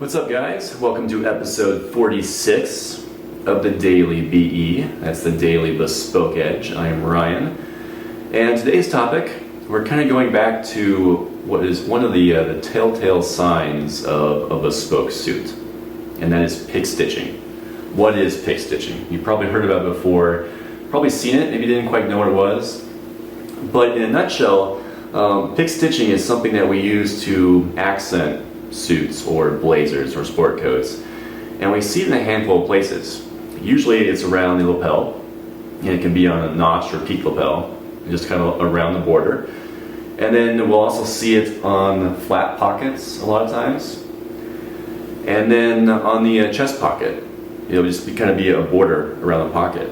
What's up, guys? Welcome to episode 46 of the Daily BE. That's the Daily Bespoke Edge. I am Ryan. And today's topic, we're kind of going back to what is one of the telltale signs of a bespoke suit, and that is pick stitching. What is pick stitching? You've probably heard about it before, probably seen it, maybe didn't quite know what it was. But in a nutshell, pick stitching is something that we use to accent suits or blazers or sport coats, and we see it in a handful of places. Usually it's around the lapel, and it can be on a notch or peak lapel, just kind of around the border. And then we'll also see it on flat pockets a lot of times, and then on the chest pocket. It'll just kind of be a border around the pocket.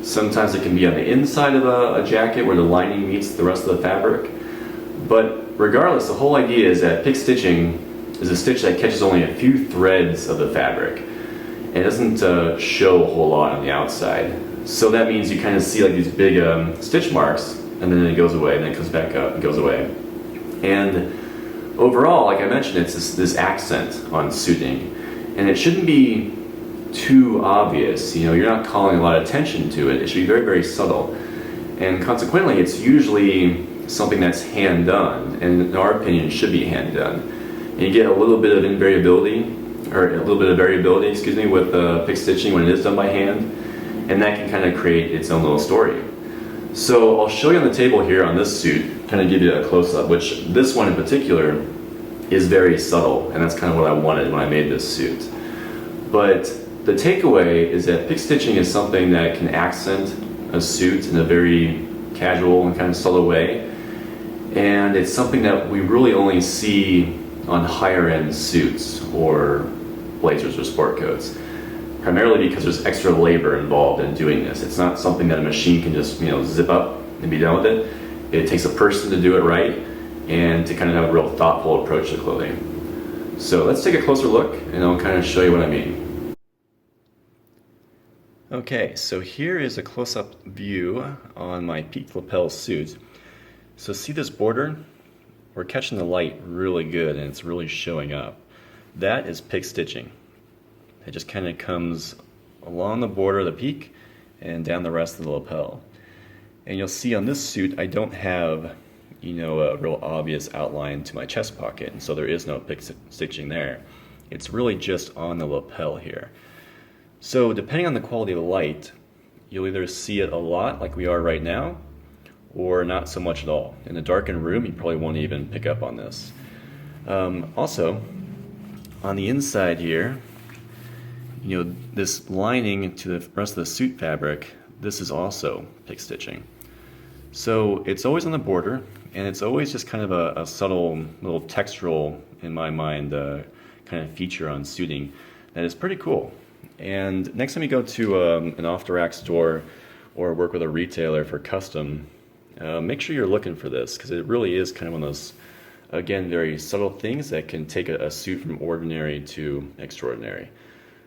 Sometimes it can be on the inside of a jacket where the lining meets the rest of the fabric. But regardless, the whole idea is that pick stitching is a stitch that catches only a few threads of the fabric, and it doesn't show a whole lot on the outside. So that means you kind of see like these big stitch marks, and then it goes away, and then it comes back up and goes away. And overall, like I mentioned, it's this accent on suiting, and it shouldn't be too obvious. You know, you're not calling a lot of attention to it. It should be very, very subtle, and consequently, it's usually something that's hand done, and in our opinion, should be hand done. And you get a little bit of variability with pick stitching when it is done by hand, and that can kind of create its own little story. So I'll show you on the table here on this suit, kind of give you a close-up, which this one in particular is very subtle, and that's kind of what I wanted when I made this suit. But the takeaway is that pick stitching is something that can accent a suit in a very casual and kind of subtle way, and it's something that we really only see on higher end suits or blazers or sport coats, primarily because there's extra labor involved in doing this. It's not something that a machine can just zip up and be done with it. It takes a person to do it right and to kind of have a real thoughtful approach to clothing. So let's take a closer look and I'll kind of show you what I mean. Okay, so here is a close-up view on my peak lapel suit. So see this border? We're catching the light really good and it's really showing up. That is pick stitching. It just kind of comes along the border of the peak and down the rest of the lapel. And you'll see on this suit I don't have a real obvious outline to my chest pocket, and so there is no pick stitching there. It's really just on the lapel here. So depending on the quality of the light, you'll either see it a lot like we are right now, or not so much at all. In a darkened room, you probably won't even pick up on this. Also, on the inside here, this lining to the rest of the suit fabric, this is also pick stitching. So it's always on the border, and it's always just kind of a subtle little textural, in my mind, kind of feature on suiting that is pretty cool. And next time you go to an off-the-rack store or work with a retailer for custom, make sure you're looking for this, because it really is kind of one of those, again, very subtle things that can take a suit from ordinary to extraordinary.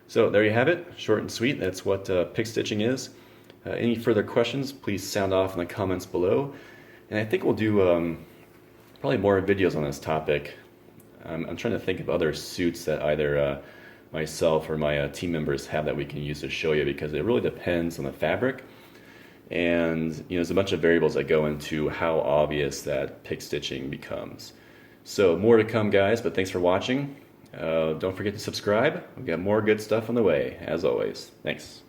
So there you have it, short and sweet. That's what pick stitching is. Any further questions, please sound off in the comments below. And I think we'll do probably more videos on this topic. I'm trying to think of other suits that either myself or my team members have that we can use to show you, because it really depends on the fabric. And there's a bunch of variables that go into how obvious that pick stitching becomes. So more to come, guys, but thanks for watching. Don't forget to subscribe. We've got more good stuff on the way, as always. Thanks.